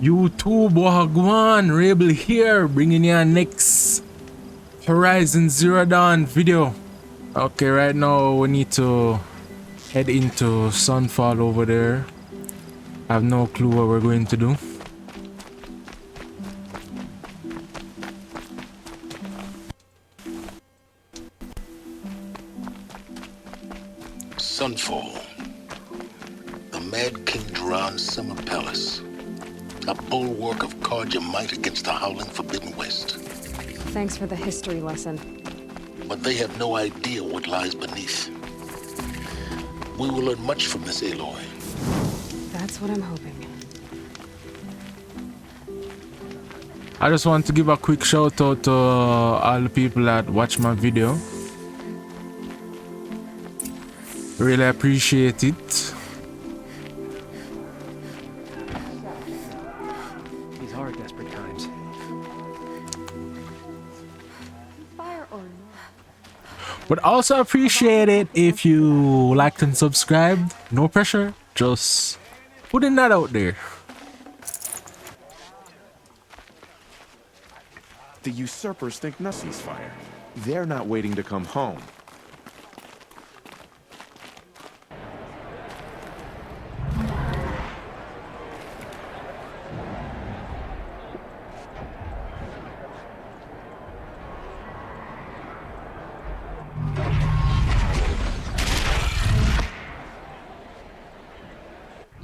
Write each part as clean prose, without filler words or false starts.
YouTube, Wagwan, Rebel here, bringing you our next Horizon Zero Dawn video. Okay, right now we need to head into Sunfall over there. I have no clue what we're going to do. Sunfall. The Mad King Duran's summer palace. A bulwark of cards your might against the howling Forbidden West. Thanks for the history lesson. But they have no idea what lies beneath. We will learn much from this Aloy. That's what I'm hoping. I just want to give a quick shout out to all the people that watch my video. Really appreciate it. These are desperate times. Fire or But also appreciate it if you liked and subscribed. No pressure, just putting that out there. The usurpers think Nussie's fire. They're not waiting to come home.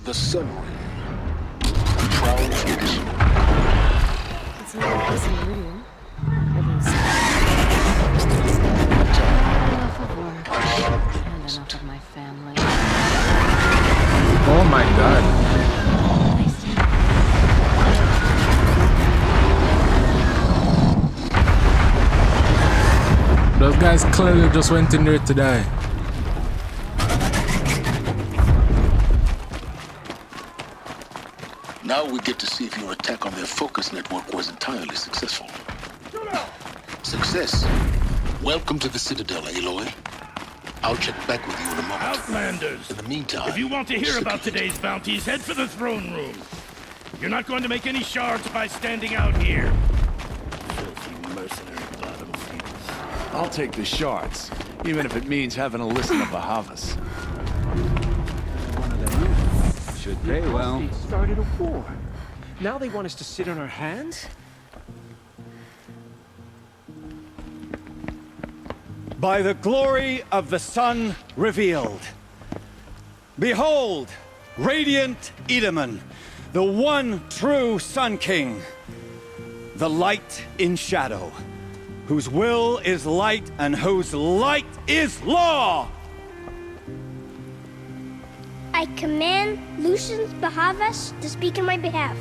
The Sun Ring. Proud tradition. it's not a busy meridian. Everyone's enough of work and enough of my family. Oh my god. Those guys clearly just went in there to die. Now we get to see if your attack on their focus network was entirely successful. Success. Welcome to the Citadel, Aloy. I'll check back with you in a moment. Outlanders! In the meantime, If you want to hear stick about with it. today's bounties, head for the throne room. You're not going to make any shards by standing out here. Filthy mercenary battlefields. I'll take the shards, even if it means having to listen to Bahavas. Should pay well. They started a war. Now they want us to sit on our hands? By the glory of the sun revealed. Behold, radiant Edaman, the one true Sun King, the light in shadow, whose will is light and whose light is law. I command Lucian's Bahavas to speak in my behalf.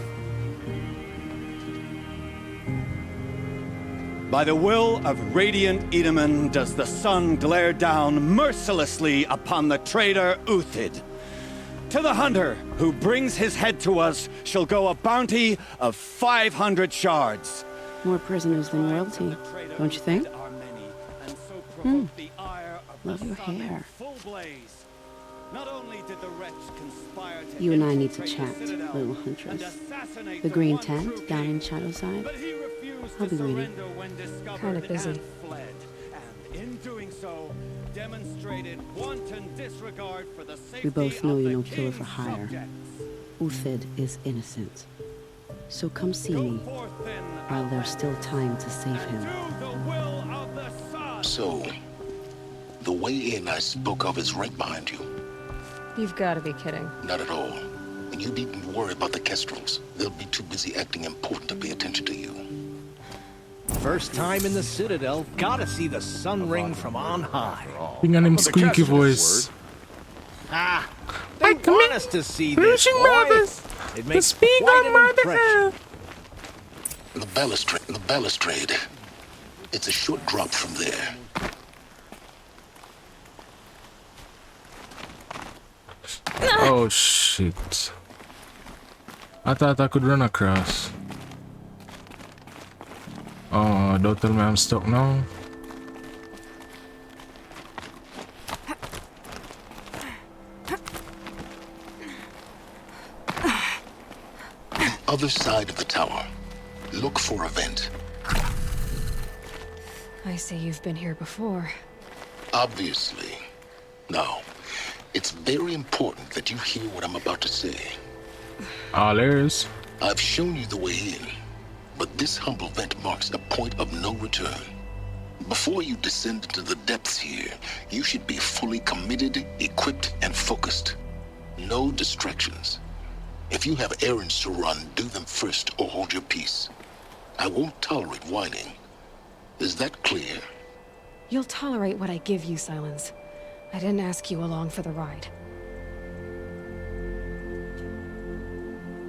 By the will of radiant Edaman does the sun glare down mercilessly upon the traitor Uthid. To the hunter who brings his head to us shall go a bounty of 500 shards. More prisoners than royalty, don't you think? Love your hair. Not only did the wretch conspire to You and I need to infiltrate chat, the Citadel little and huntress. assassinate The green one tent true down king, in Shadowside. but he refused I'll to be waiting. surrender when discovered Kinda busy. and fled. And in doing so, demonstrated wanton disregard for the safety We both know of you're the no killer for king's hire. subjects. Uthid is innocent. So come see Go me forth then, while there's still time to save him. do the will of the sun. So, the way in I spoke of is right behind you. You've got to be kidding. Not at all. And you needn't worry about the Kestrels. They'll be too busy acting important to pay attention to you. First time in the Citadel, gotta see the sun ring from on high. Being an him squeaky voice. Ah, they want us to see this, Lucian boy. Brothers, It to makes speak quite on an my impression. behalf. The balustrade. It's a short drop from there. Oh shit. I thought I could run across. Oh, don't tell me I'm stuck now. other side of the tower. Look for a vent. I see you've been here before. Obviously. Now, it's very important that you hear what I'm about to say. All ears. I've shown you the way in, but this humble vent marks a point of no return. Before you descend into the depths here, you should be fully committed, equipped, and focused. No distractions. If you have errands to run, do them first or hold your peace. I won't tolerate whining. Is that clear? You'll tolerate what I give you, Silence. I didn't ask you along for the ride.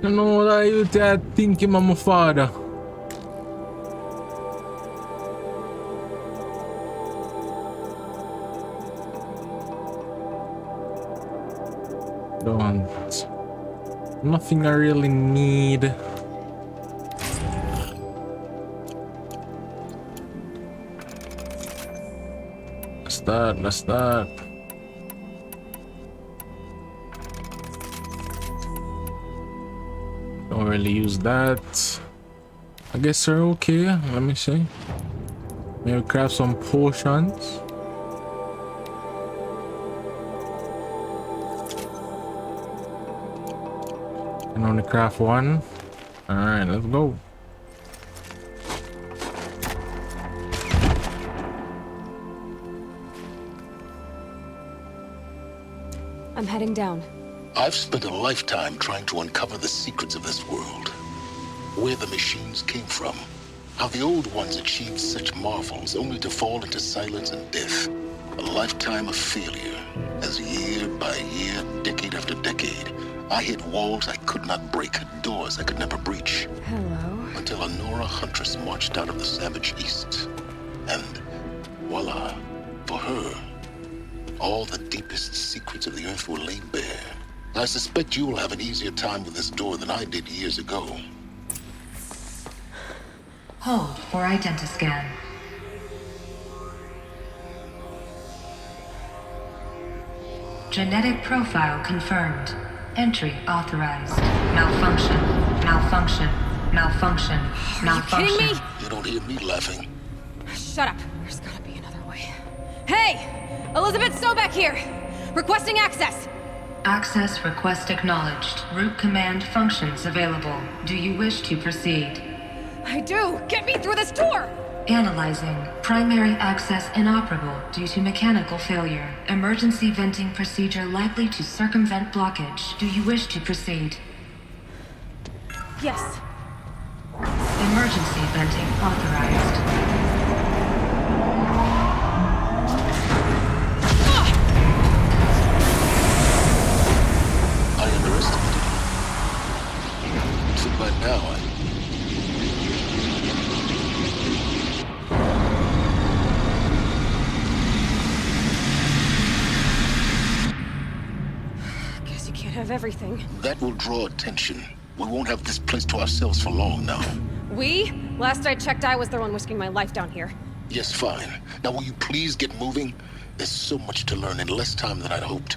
You know what I think I'm my father. Don't. Nothing I really need. Let's start. Don't really use that. I guess they're okay. Let me see. Maybe craft some potions. And only craft one. Alright, let's go. I'm heading down. I've spent a lifetime trying to uncover the secrets of this world. Where the machines came from. How the old ones achieved such marvels only to fall into silence and death. A lifetime of failure, as year by year, decade after decade, I hit walls I could not break, doors I could never breach. Hello. Until a Nora huntress marched out of the savage east. And voila, for her, all the deepest secrets of the Earth were laid bare. I suspect you will have an easier time with this door than I did years ago. Hold for identiscan. Genetic profile confirmed. Entry authorized. Malfunction. Malfunction. Malfunction. Malfunction. Are you kidding me? You don't hear me laughing. Shut up. There's gotta be another way. Hey! Elizabeth Sobeck here! Requesting access! Access request acknowledged. Root command functions available. Do you wish to proceed? I do! Get me through this door! Analyzing. Primary access inoperable due to mechanical failure. Emergency venting procedure likely to circumvent blockage. Do you wish to proceed? Yes. Emergency venting authorized. I underestimated you. So by now, Guess you can't have everything. that will draw attention. We won't have this place to ourselves for long now. We? Last I checked, I was the one risking my life down here. Yes, fine. Now will you please get moving? There's so much to learn in less time than I'd hoped.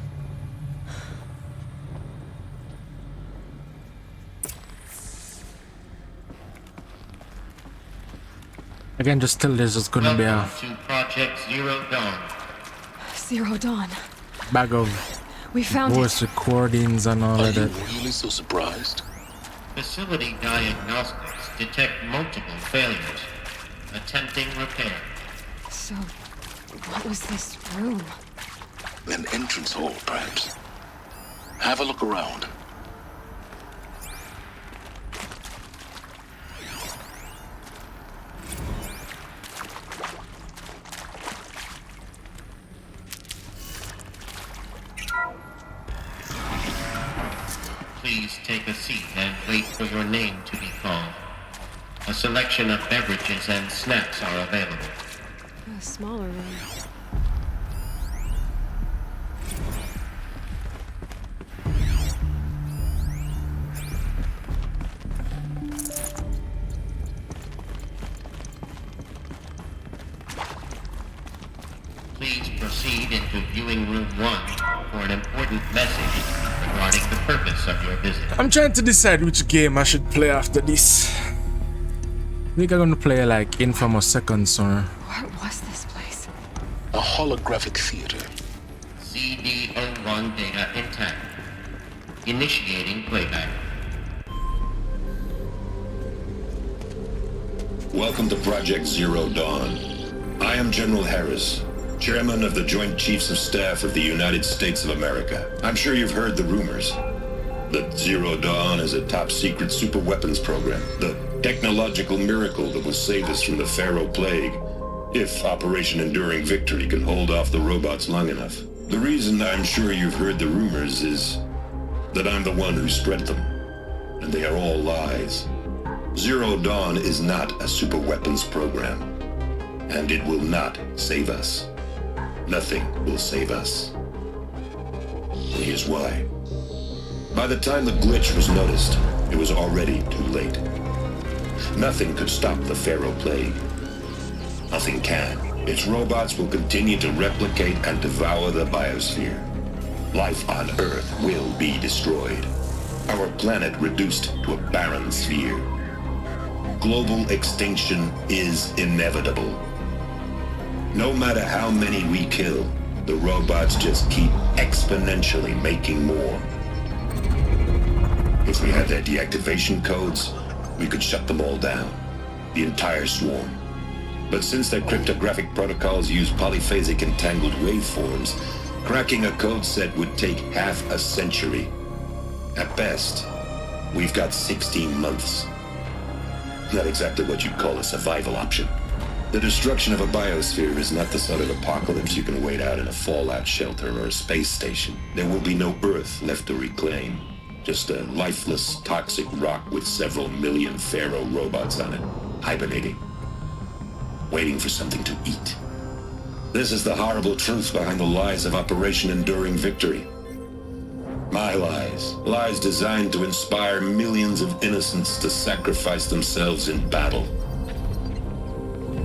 I can just tell this is gonna be a Welcome to Project Zero Dawn. Zero Dawn. bag of We found voice recordings and all Are of you that. really so surprised? Facility diagnostics detect multiple failures. Attempting repair. So, what was this room? An entrance hall, perhaps. Have a look around. Please take a seat and wait for your name to be called. A selection of beverages and snacks are available. A smaller room. Please proceed into viewing room 1 for an important message. regarding the purpose of your visit. I'm trying to decide which game I should play after this. I think I'm gonna play like Infamous Second Son. What was this place? A holographic theater. CD01 data intact. Initiating playback. Welcome to Project Zero Dawn. I am General Harris, Chairman of the Joint Chiefs of Staff of the United States of America. I'm sure you've heard the rumors that Zero Dawn is a top-secret super weapons program, the technological miracle that will save us from the Pharaoh Plague, if Operation Enduring Victory can hold off the robots long enough. The reason I'm sure you've heard the rumors is that I'm the one who spread them, and they are all lies. Zero Dawn is not a super weapons program, and it will not save us. Nothing will save us. And here's why. By the time the glitch was noticed, it was already too late. Nothing could stop the Pharaoh Plague. Nothing can. Its robots will continue to replicate and devour the biosphere. Life on Earth will be destroyed. Our planet reduced to a barren sphere. Global extinction is inevitable. No matter how many we kill, the robots just keep exponentially making more. If we had their deactivation codes, we could shut them all down, the entire swarm. But since their cryptographic protocols use polyphasic entangled waveforms, cracking a code set would take half a century. At best, we've got 16 months. Not exactly what you'd call a survival option. The destruction of a biosphere is not the sort of apocalypse you can wait out in a fallout shelter or a space station. There will be no Earth left to reclaim. Just a lifeless, toxic rock with several million Pharaoh robots on it, hibernating, waiting for something to eat. This is the horrible truth behind the lies of Operation Enduring Victory. My lies. Lies designed to inspire millions of innocents to sacrifice themselves in battle.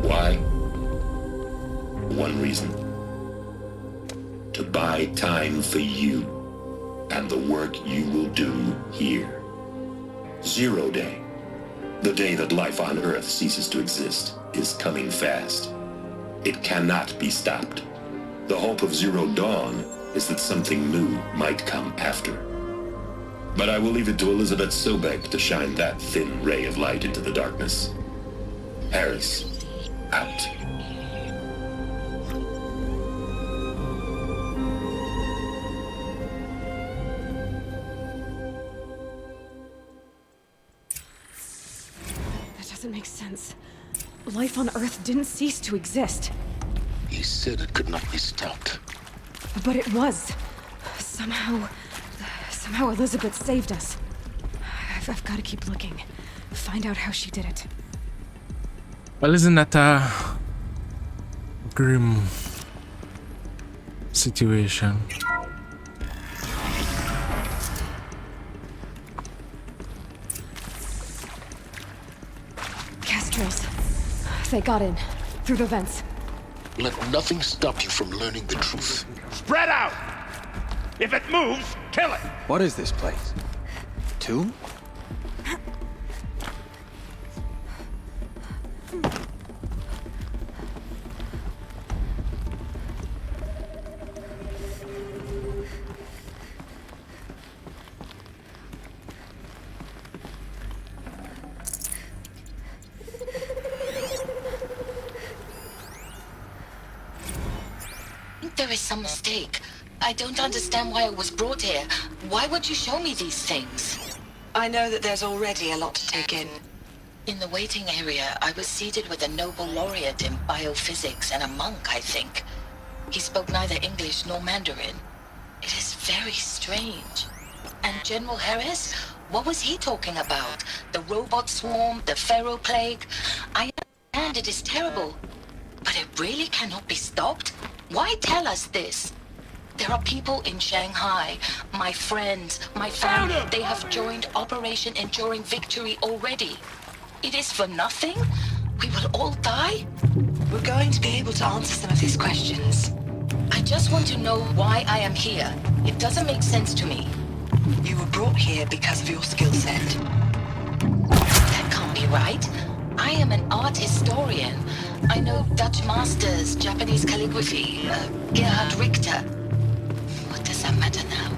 Why? One reason. To buy time for you and the work you will do here. Zero Day, the day that life on Earth ceases to exist, is coming fast. It cannot be stopped. The hope of Zero Dawn is that something new might come after. But I will leave it to Elizabeth Sobek to shine that thin ray of light into the darkness. Harris, out. That doesn't make sense. Life on Earth didn't cease to exist. He said it could not be stopped. But it was. Somehow Elizabeth saved us. I've got to keep looking. Find out how she did it. Well, isn't that a grim situation? Castros. They got in. Through the vents. Let nothing stop you from learning the truth. Spread out! If it moves, kill it! What is this place? Tomb? There is some mistake. I don't understand why I was brought here. Why would you show me these things? I know that there's already a lot to take in. In the waiting area, I was seated with a Nobel laureate in biophysics and a monk, I think. He spoke neither English nor Mandarin. It is very strange. And General Harris? What was he talking about? The robot swarm, the Pharaoh Plague? I understand it is terrible. But it really cannot be stopped? Why tell us this? There are people in Shanghai, my friends, my family, they have joined Operation Enduring Victory already. It is for nothing? We will all die? We're going to be able to answer some of these questions. I just want to know why I am here. It doesn't make sense to me. You were brought here because of your skill set. That can't be right. I am an art historian. I know Dutch masters, Japanese calligraphy, Gerhard Richter. What does that matter now?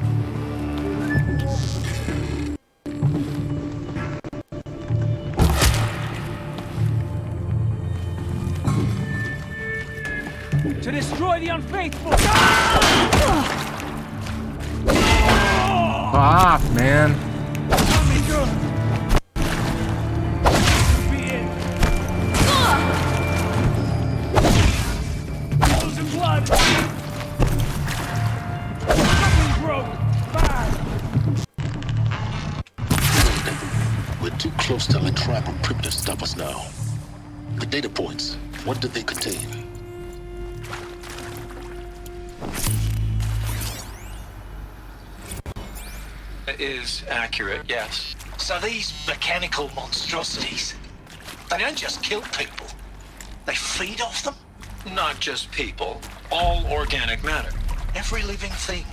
To destroy the unfaithful! Fuck, man. Blood! Broke! Fire! We're too close to let tribal primitives stop us now. The data points, what do they contain? It is accurate, yes. So these mechanical monstrosities, they don't just kill people, they feed off them? Not just people, all organic matter. Every living thing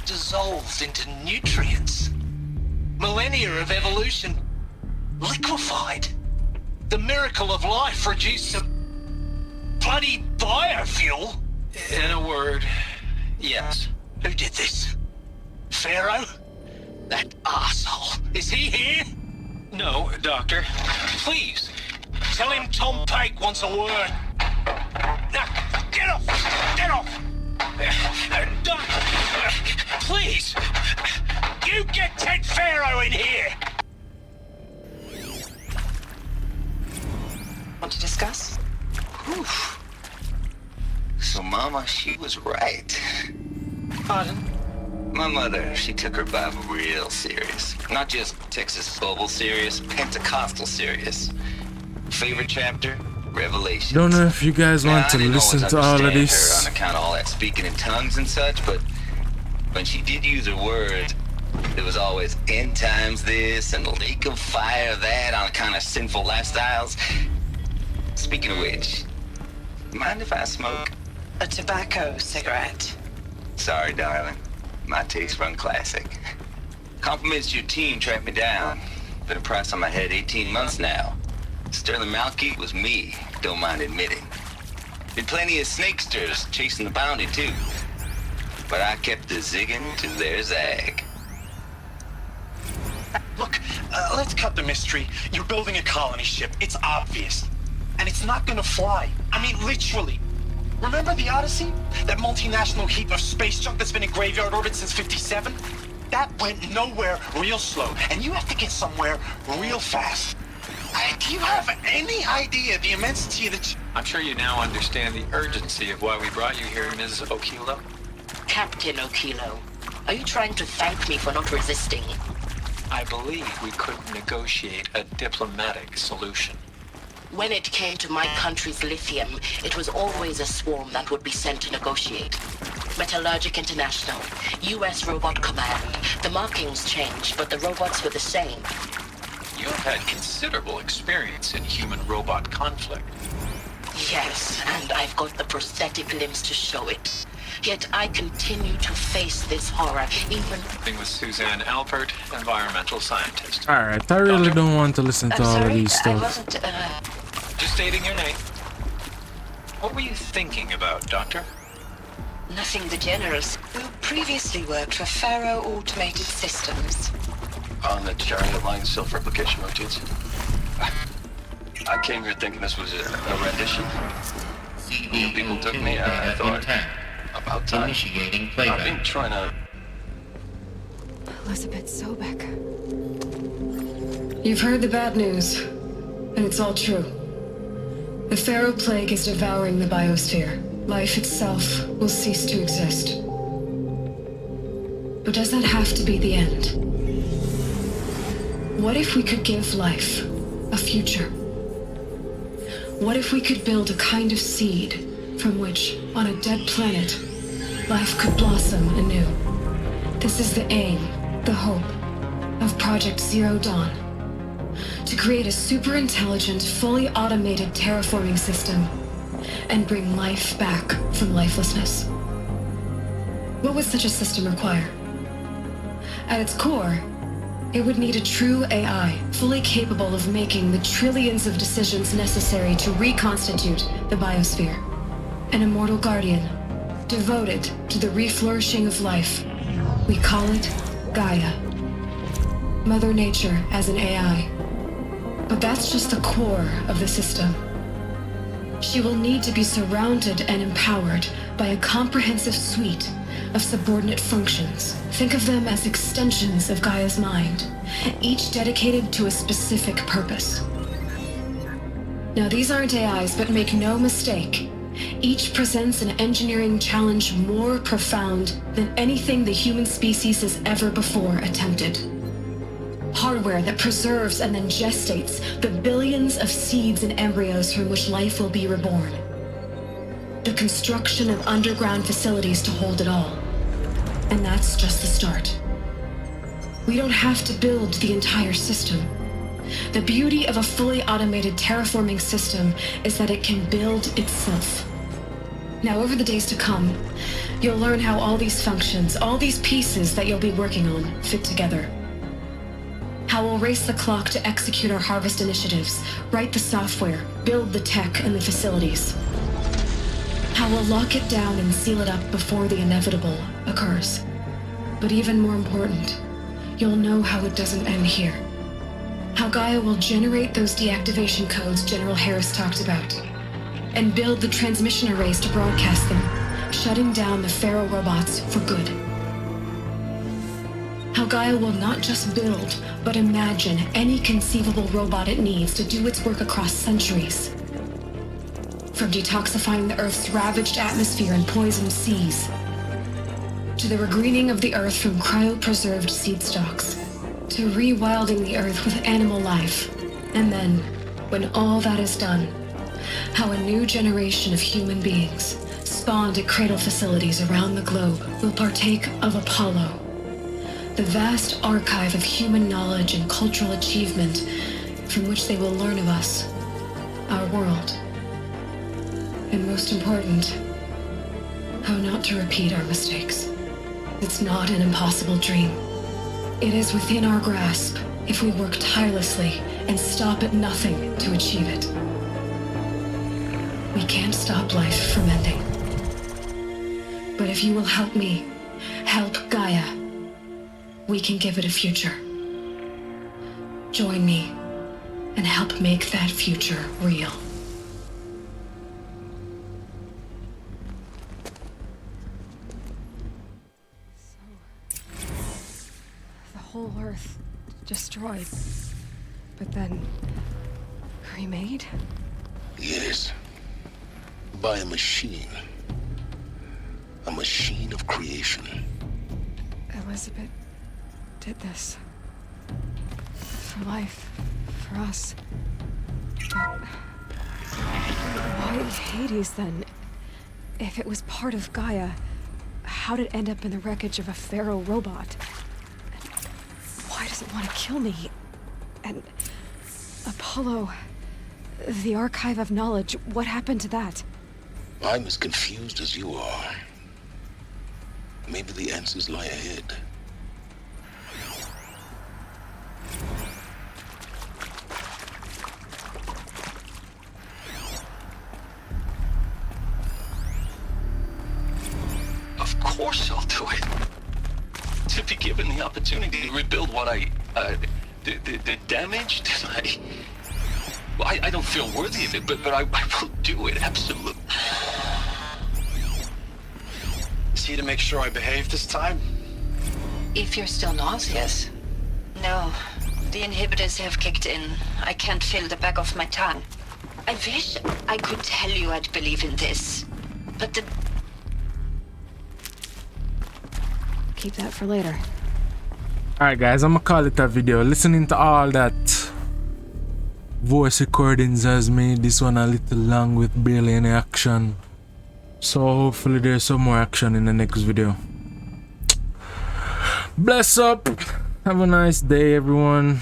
dissolved into nutrients. Millennia of evolution liquefied. The miracle of life reduced to bloody biofuel. In a word, yes. Who did this? Pharaoh? That asshole. Is he here? No, Doctor. Please, tell him Tom Pake wants a word. Now, get off! Get off! Doctor, please, you get Ted Pharaoh in here! Want to discuss? Whew. So Mama, she was right. Pardon? My mother, she took her Bible real serious. Not just Texas Bible serious, Pentecostal serious. Favorite chapter? Revelation. Don't know if you guys want to listen to all of this. Her on account of all that speaking in tongues and such, but when she did use her words, there was always end times this and lake of fire that on account of sinful lifestyles. Speaking of which, mind if I smoke? A tobacco cigarette. Sorry, darling. My taste run classic. Compliments to your team tracked me down. Been a price on my head 18 months now. Sterling Malky was me, don't mind admitting. Been plenty of snakesters chasing the bounty too. But I kept the zigging to their zag. Look, let's cut the mystery. You're building a colony ship. It's obvious. And it's not gonna fly. I mean, literally. Remember the Odyssey? That multinational heap of space junk that's been in graveyard orbit since '57? That went nowhere real slow. And you have to get somewhere real fast. Do you have any idea the immensity of the... I'm sure you now understand the urgency of why we brought you here, Ms. Okilo. Captain Okilo, are you trying to thank me for not resisting? I believe we could negotiate a diplomatic solution. When it came to my country's lithium, it was always a swarm that would be sent to negotiate. Metallurgic International, U.S. Robot Command. The markings changed, but the robots were the same. You have had considerable experience in human-robot conflict. Yes, and I've got the prosthetic limbs to show it. Yet I continue to face this horror, even... With Suzanne Alpert, environmental scientist. Alright, I really don't want to listen to all of these stuff. I wasn't, Just stating your name. What were you thinking about, Doctor? Nothing the generals, who previously worked for Pharaoh Automated Systems. On the Chariot Line self-replication routines. I came here thinking this was a rendition. You people took me, I thought, about time. Initiating playback. I've been trying to... Elizabeth Sobek. You've heard the bad news, and it's all true. The Pharaoh Plague is devouring the biosphere. Life itself will cease to exist. But does that have to be the end? What if we could give life a future? What if we could build a kind of seed from which, on a dead planet, life could blossom anew? This is the aim, the hope, of Project Zero Dawn. To create a super-intelligent, fully automated terraforming system and bring life back from lifelessness. What would such a system require? At its core, it would need a true AI, fully capable of making the trillions of decisions necessary to reconstitute the biosphere. An immortal guardian, devoted to the reflourishing of life. We call it Gaia. Mother Nature as an AI. But that's just the core of the system. She will need to be surrounded and empowered by a comprehensive suite of subordinate functions. Think of them as extensions of Gaia's mind, each dedicated to a specific purpose. Now, these aren't AIs, but make no mistake, each presents an engineering challenge more profound than anything the human species has ever before attempted. Hardware that preserves and then gestates the billions of seeds and embryos from which life will be reborn. The construction of underground facilities to hold it all. And that's just the start. We don't have to build the entire system. The beauty of a fully automated terraforming system is that it can build itself. Now, over the days to come, you'll learn how all these functions, all these pieces that you'll be working on, fit together. How we'll race the clock to execute our harvest initiatives, write the software, build the tech and the facilities. How we'll lock it down and seal it up before the inevitable occurs. But even more important, you'll know how it doesn't end here. How Gaia will generate those deactivation codes General Harris talked about, and build the transmission arrays to broadcast them, shutting down the Pharaoh robots for good. How Gaia will not just build, but imagine any conceivable robot it needs to do its work across centuries. From detoxifying the Earth's ravaged atmosphere and poisoned seas, to the regreening of the Earth from cryopreserved seed stalks, to rewilding the Earth with animal life. And then, when all that is done, how a new generation of human beings, spawned at cradle facilities around the globe, will partake of Apollo, the vast archive of human knowledge and cultural achievement from which they will learn of us, our world. And most important, how not to repeat our mistakes. It's not an impossible dream. It is within our grasp if we work tirelessly and stop at nothing to achieve it. We can't stop life from ending. But if you will help me, help Gaia, we can give it a future. Join me and help make that future real. The whole Earth destroyed, but then remade? Yes. By a machine. A machine of creation. Elizabeth did this. For life. For us. But why Hades then? If it was part of Gaia, how did it end up in the wreckage of a Pharaoh robot? And why does it want to kill me? And Apollo, the archive of knowledge, what happened to that? I'm as confused as you are. Maybe the answers lie ahead. Of course I'll do it. To be given the opportunity to rebuild what the damage that I don't feel worthy of it, but I will do it, absolutely. See to make sure I behave this time? If you're still nauseous. No, the inhibitors have kicked in. I can't feel the back of my tongue. I wish I could tell you I'd believe in this, but the... Keep that for later. Alright guys, I'm gonna call it a video. Listening to all that voice recordings has made this one a little long with barely any action. So hopefully there's some more action in the next video. Bless up. Have a nice day everyone.